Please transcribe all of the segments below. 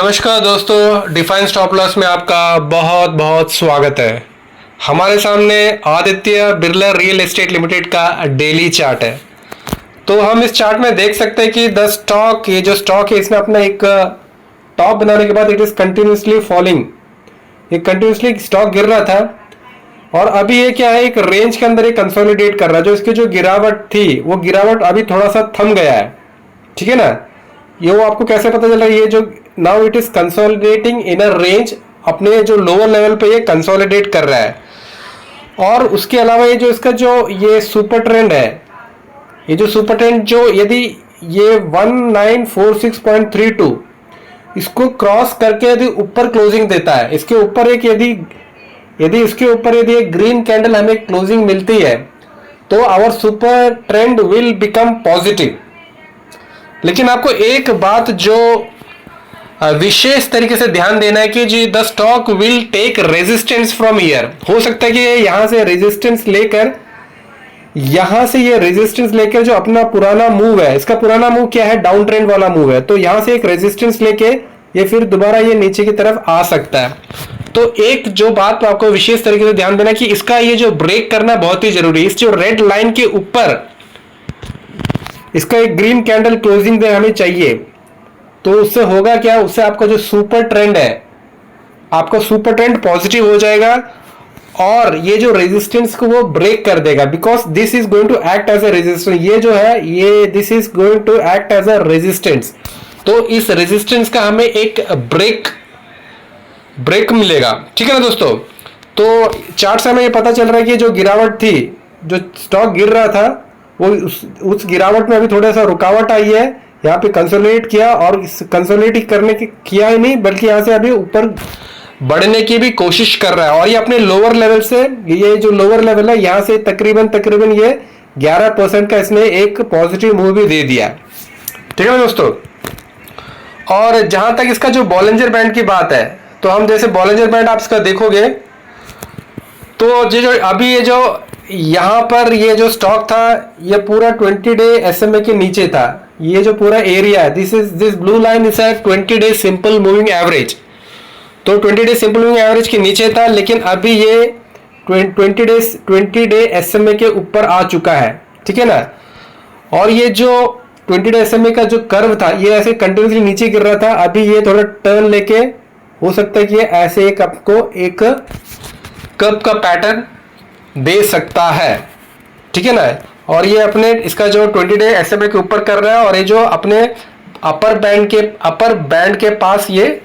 नमस्कार दोस्तों, define stop loss में आपका बहुत बहुत स्वागत है। हमारे सामने Aditya Birla real estate limited का डेली चार्ट है। तो हम इस चार्ट में देख सकते हैं कि द स्टॉक, ये जो स्टॉक है इसने अपना एक टॉप बनाने के बाद इट इज कंटिन्यूसली फॉलिंग। ये कंटिन्यूसली स्टॉक गिर रहा था और अभी ये क्या है, एक रेंज के अंदर ये कंसोलिडेट कर रहा है। जो इसकी जो गिरावट थी वो गिरावट अभी थोड़ा सा थम गया है, ठीक है ना। ये वो आपको कैसे पता चला, ये जो now it is consolidating in a range, अपने जो लोअर लेवल पे ये कंसोलिडेट कर रहा है। और उसके अलावा ये जो इसका जो ये सुपर ट्रेंड है, ये जो सुपर ट्रेंड जो यदि ये 1946.32 इसको क्रॉस करके यदि ऊपर क्लोजिंग देता है, इसके ऊपर एक यदि यदि इसके ऊपर यदि एक ग्रीन कैंडल हमें क्लोजिंग मिलती है तो our super trend will become positive. लेकिन आपको एक बात जो विशेष तरीके से ध्यान देना है कि जी the stock will take resistance from here. हो सकता है कि यहां से रेजिस्टेंस लेकर ये रेजिस्टेंस लेकर जो अपना पुराना मूव है, इसका पुराना मूव क्या है, डाउन ट्रेंड वाला मूव है, तो यहां से एक रेजिस्टेंस लेके ये फिर दोबारा ये नीचे की तरफ आ सकता है। तो एक जो बात आपको विशेष तरीके से ध्यान देना कि इसका ये जो ब्रेक करना बहुत ही जरूरी है। इस जो रेड लाइन के ऊपर इसका एक ग्रीन कैंडल क्लोजिंग दे हमें चाहिए। तो उससे होगा क्या, उससे आपका जो सुपर ट्रेंड है, आपका सुपर ट्रेंड पॉजिटिव हो जाएगा और ये जो रेजिस्टेंस को वो ब्रेक कर देगा, because this is going to act as a resistance. ये जो है ये this is going to act as a resistance. तो इस रेजिस्टेंस का हमें एक ब्रेक मिलेगा, ठीक है ना दोस्तों। तो चार्ट से हमें ये पता चल रहा है कि जो गिरावट थी, जो स्टॉक गिर रहा था, वो उस गिरावट में अभी थोड़ा सा रुकावट आई है। यहाँ पे कंसोलिडेट किया और इस कंसोलिडेट करने की किया ही नहीं, बल्कि यहाँ से अभी ऊपर बढ़ने की भी कोशिश कर रहा है। और ये अपने लोअर लेवल से, ये जो लोअर लेवल है यहाँ से तकरीबन ये 11% का इसने एक पॉजिटिव मूव भी दे दिया, ठीक है दोस्तों। और जहां तक इसका जो बॉलिंजर बैंड की बात है, तो हम जैसे बॉलिंजर बैंड आप इसका देखोगे तो जो अभी ये जो यहाँ पर ये जो स्टॉक था, ये पूरा 20 डे एसएमए के नीचे था। ये जो पूरा एरिया है, this blue line is a 20 day simple moving average. तो 20 डे सिंपल मूविंग एवरेज के नीचे था, लेकिन अभी ये 20 डे एसएमए के ऊपर आ चुका है, ठीक है ना। और ये जो 20 डे एसएमए का जो कर्व था, ये ऐसे कंटिन्यूसली नीचे गिर रहा था। अभी ये थोड़ा टर्न लेके हो सकता है कि ये ऐसे एक आपको एक कप का पैटर्न दे सकता है, ठीक है ना। और ये अपने इसका जो 20 डे एसएमए के ऊपर कर रहा है और ये जो अपने अपर बैंड के पास ये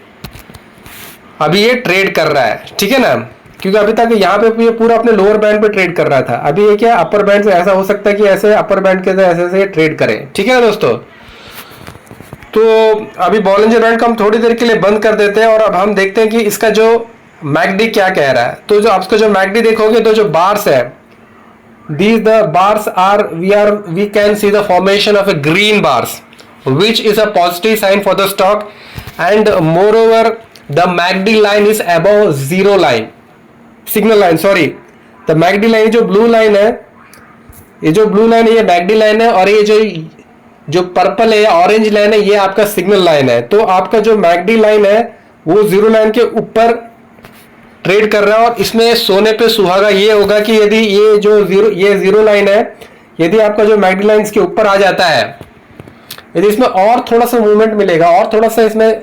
अभी ये ट्रेड कर रहा है, ठीक है ना। क्योंकि अभी तक यहाँ पे ये पूरा अपने लोअर बैंड पे ट्रेड कर रहा था। अभी ये क्या अपर बैंड से ऐसा हो सकता है कि ऐसे अपर बैंड के ऐसे ट्रेड करे, ठीक है ना दोस्तों। तो अभी बॉलिंजर बैंड को हम थोड़ी देर के लिए बंद कर देते हैं और अब हम देखते हैं कि इसका जो मैकडी क्या कह रहा है। तो जो आपका जो मैकडी देखोगे तो जो बार्स है, these the bars are we can see the formation of a green bars which is a positive sign for the stock, and moreover the MACD line is above zero line, signal line, sorry, the MACD line जो blue line है, ये जो blue line है ये MACD line है, और ये जो पर्पल है ऑरेंज लाइन है ये आपका सिग्नल लाइन है। तो आपका जो मैकडी लाइन है वो जीरो लाइन के ऊपर ट्रेड कर रहा है। और इसमें सोने पे सुहागा ये होगा कि यदि ये जो जीरो लाइन है, यदि आपका जो मैकडी लाइन इसके ऊपर आ जाता है, यदि इसमें और थोड़ा सा मूवमेंट मिलेगा और थोड़ा सा इसमें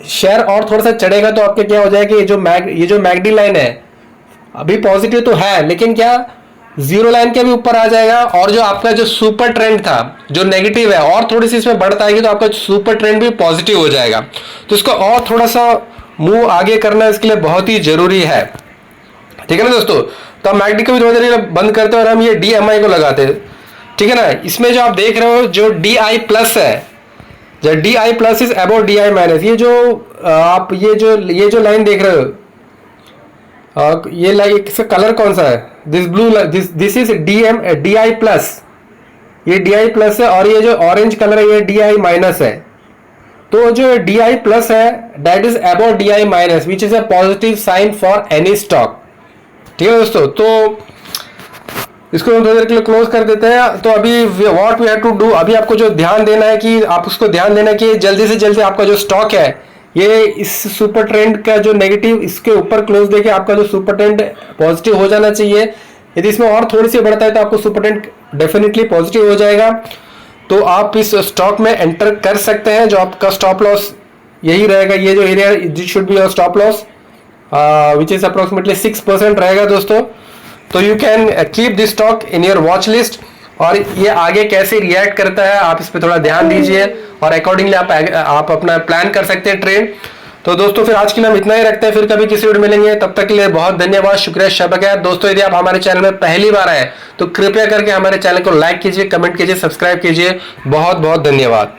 शेयर और थोड़ा सा चढ़ेगा, तो आपके क्या हो जाएगा कि ये जो मैकडी लाइन है अभी पॉजिटिव तो है, लेकिन क्या जीरो लाइन के भी ऊपर आ जाएगा। और जो आपका जो सुपर ट्रेंड था जो नेगेटिव है, और थोड़ी सी इसमें बढ़त आएगी तो आपका सुपर ट्रेंड भी पॉजिटिव हो जाएगा। तो इसको और थोड़ा सा मूव आगे करना इसके लिए बहुत ही जरूरी है, ठीक है ना दोस्तों। तो हम मैकडी को भी थोड़ी देर बंद करते हैं और हम ये DMI को लगाते हैं, ठीक है ना। इसमें जो आप देख रहे हो जो DI प्लस है, जो DI plus is about DI minus, ये जो आप ये जो लाइन देख रहे हो, ये लाइन इसका कलर कौन सा है, this blue, this is DI plus, ये DI प्लस है, और ये जो ऑरेंज कलर है ये DI माइनस है। तो जो DI प्लस है that is about DI minus which is a positive sign for any stock, ठीक है दोस्तों। तो इसको हम थोड़ी देर के लिए क्लोज कर देते हैं। तो अभी what we have to do, अभी आपको जो ध्यान देना है कि आप उसको ध्यान देना कि जल्दी से जल्दी आपका जो स्टॉक है ये इस सुपर ट्रेंड का जो नेगेटिव इसके ऊपर क्लोज देके आपका जो सुपर ट्रेंड पॉजिटिव हो जाना चाहिए। यदि इसमें और थोड़ी सी बढ़ता है तो आपको सुपर ट्रेंड डेफिनेटली पॉजिटिव हो जाएगा। तो आप इस स्टॉक में एंटर कर सकते हैं। जो आपका स्टॉप लॉस यही रहेगा, ये जो area this should be your stop loss which is approximately 6% रहेगा दोस्तों। तो you can keep this stock in your watch list, और ये आगे कैसे रिएक्ट करता है आप इस पर थोड़ा ध्यान दीजिए, और अकॉर्डिंगली आप अपना प्लान कर सकते हैं ट्रेड। तो दोस्तों फिर आज के लिए हम इतना ही रखते हैं, फिर कभी किसी वीडियो मिलेंगे, तब तक के लिए बहुत धन्यवाद, शुक्रिया, शब खैर। दोस्तों यदि आप हमारे चैनल में पहली बार आए तो कृपया करके हमारे चैनल को लाइक कीजिए, कमेंट कीजिए, सब्सक्राइब कीजिए। बहुत बहुत धन्यवाद।